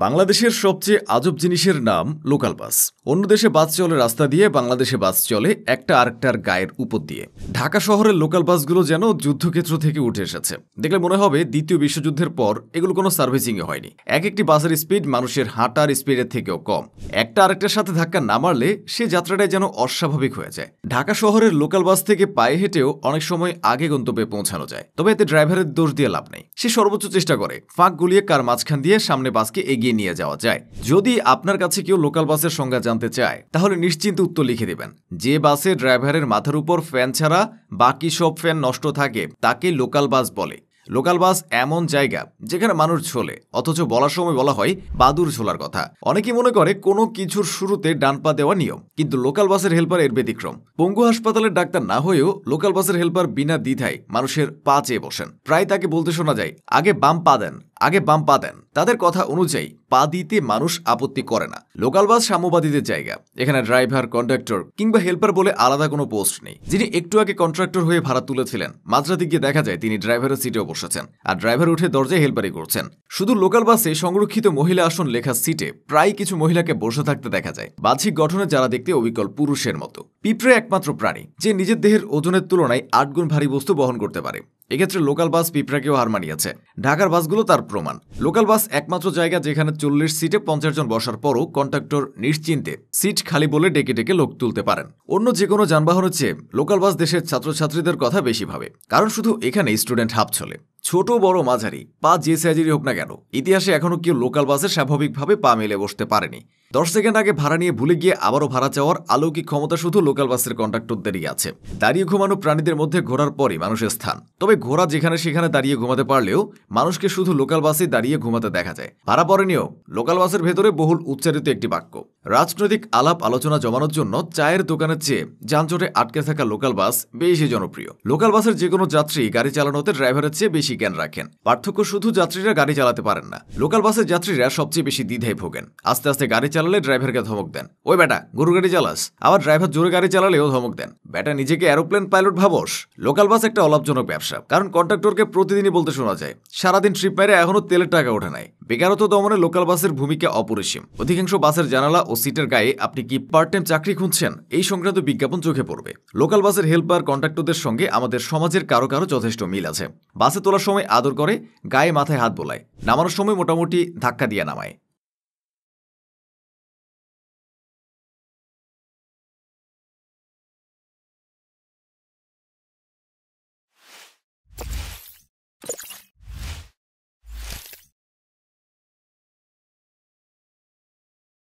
বাংলাদেশের সবচেয়ে আজব জিনিসের নাম লোকাল বাস। অন্য দেশে বাস চলে রাস্তা দিয়ে, বাংলাদেশে বাস চলে একটা আরেকটার গায়ের উপর দিয়ে। ঢাকা শহরের লোকাল বাসগুলো যেন যুদ্ধক্ষেত্র থেকে উঠে এসেছে। দেখলে মনে হবে দ্বিতীয় বিশ্বযুদ্ধের পর এগুলো কোনো সার্ভিসিংয়ে হয়নি। এক একটি বাসের স্পিড মানুষের হাঁটার স্পিডের থেকেও কম। একটা আরেকটার সাথে ধাক্কা না মারলে সে যাত্রাটাই যেন অস্বাভাবিক হয়ে যায়। ঢাকা শহরের লোকাল বাস থেকে পায়ে হেঁটেও অনেক সময় আগে গন্তব্যে পৌঁছানো যায়, তবে এতে ড্রাইভারের দোষ দিয়ে লাভ নেই। সে সর্বোচ্চ চেষ্টা করে ফাঁক গুলিয়ে কার মাঝখান দিয়ে সামনে বাসকে এগিয়ে নিয়ে যাওয়া যায়। যদি আপনার কাছে কেউ লোকাল বাসের সংজ্ঞা জানতে চায় তাহলে নিশ্চিন্তে উত্তর লিখে দেবেন। যে বাসে ড্রাইভারের মাথার উপর ফ্যান ছাড়া বাকি সব ফ্যান নষ্ট থাকে তাকে লোকাল বাস বলে। লোকাল বাস এমন জায়গা যেখানে মানুষ ঝোলে, অথচ বলার সময় বলা হয় বাদুর ঝোলার কথা। অনেকেই মনে করে কোনো কিছুর শুরুতে ডান পা দেওয়া নিয়ম, কিন্তু লোকাল বাসের হেল্পার এর ব্যতিক্রম। পঙ্গু হাসপাতালের ডাক্তার না হয়েও লোকাল বাসের হেল্পার বিনা দ্বিধায় মানুষের পা চেয়ে বসেন। প্রায় তাকে বলতে শোনা যায়, আগে বাম পা দেন, আগে বাম পা দেন। তাদের কথা অনুযায়ী পা দিতে মানুষ আপত্তি করে না। লোকাল বাস সাম্যবাদীদের জায়গা। এখানে ড্রাইভার, কন্ডাক্টর কিংবা হেল্পার বলে আলাদা কোনো পোস্ট নেই। যিনি একটু আগে কন্ট্রাক্টর হয়ে ভাড়া তুলেছিলেন, মাঝরাতে গিয়ে দেখা যায় তিনি ড্রাইভারের সিটেও বসেছেন, আর ড্রাইভার উঠে দরজায় হেল্পারি করছেন। শুধু লোকাল বাসে সংরক্ষিত মহিলা আসন লেখা সিটে প্রায় কিছু মহিলাকে বসে থাকতে দেখা যায়, বাহ্যিক গঠনে যারা দেখতে অবিকল পুরুষের মতো। পিঁপড়ে একমাত্র প্রাণী যে নিজের দেহের ওজনের তুলনায় 8 গুণ ভারী বস্তু বহন করতে পারে। এক্ষেত্রে লোকাল বাস পিঁপড়াকেও হার মানিয়েছে। ঢাকার বাসগুলো তার প্রমাণ। লোকাল বাস একমাত্র জায়গা যেখানে 40 সিটে 50 জন বসার পরও কন্ডাক্টর নিশ্চিন্তে সিট খালি বলে ডেকে ডেকে লোক তুলতে পারেন। অন্য যে কোনো যানবাহনের চেয়ে লোকাল বাস দেশের ছাত্রছাত্রীদের কথা বেশি ভাবে, কারণ শুধু এখানে স্টুডেন্ট হাব চলে। ছোট বড় মাঝারি পা যে সাইজেরই হোক না কেন, ইতিহাসে এখনো কেউ লোকাল বাসে স্বাভাবিকভাবে পা মেলে বসতে পারেনি। 10 সেকেন্ড আগে ভাড়া নিয়ে ভুলে গিয়ে আবারও ভাড়া চাওয়ার অলৌকিক ক্ষমতা শুধু লোকাল বাসের কন্ডাক্টরদেরই আছে। দাঁড়িয়ে ঘুমানো প্রাণীদের মধ্যে ঘোরার পরই মানুষের স্থান। তবে ঘোড়া যেখানে সেখানে দাঁড়িয়ে ঘুমাতে পারলেও মানুষকে শুধু লোকাল বাসে দাঁড়িয়ে ঘুমাতে দেখা যায়। ভাড়া পড়েনিও লোকাল বাসের ভেতরে বহুল উচ্চারিত একটি বাক্য। রাজনৈতিক আলাপ আলোচনা জমানোর জন্য চায়ের দোকানের চেয়ে যানজটে আটকে থাকা লোকাল বাস বেশি জনপ্রিয়। লোকাল বাসের যে কোনো যাত্রী গাড়ি চালানোতে ড্রাইভারের চেয়ে বেশি জ্ঞান রাখেন। পার্থক্য শুধু যাত্রীরা গাড়ি চালাতে পারেন না, লোকাল বাসের যাত্রীরা সবচেয়ে বেশি দ্বিধায় ভোগেন। আস্তে আস্তে গাড়ি চালালে ড্রাইভারকে ধমক দেন, ওই বেটা গরু গাড়ি চালাস। আবার ড্রাইভার জোরে গাড়ি চালালেও ধমক দেন, বেটা নিজেকে এরোপ্লেন পাইলট ভাবস। লোকাল বাস একটা অলাভজনক ব্যবসা, কারণ কন্ডাক্টরকে প্রতিদিনই বলতে শোনা যায় সারাদিন ট্রিপ মেরে এখনো তেলের টাকা ওঠে নাই। বেকারত্ব দমনে লোকাল বাসের ভূমিকা অপরিসীম। অধিকাংশ বাসের জানালা ও সিটের গায়ে আপনি কি পার্ট টাইম চাকরি খুঁজছেন এই সংক্রান্ত বিজ্ঞাপন চোখে পড়বে। লোকাল বাসের হেল্পার, কন্ডাক্টরদের সঙ্গে আমাদের সমাজের কারো কারো যথেষ্ট মিল আছে। বাসে তোলার সময় আদর করে, গায়ে মাথায় হাত বোলায়, নামানোর সময় মোটামুটি ধাক্কা দিয়ে নামায়।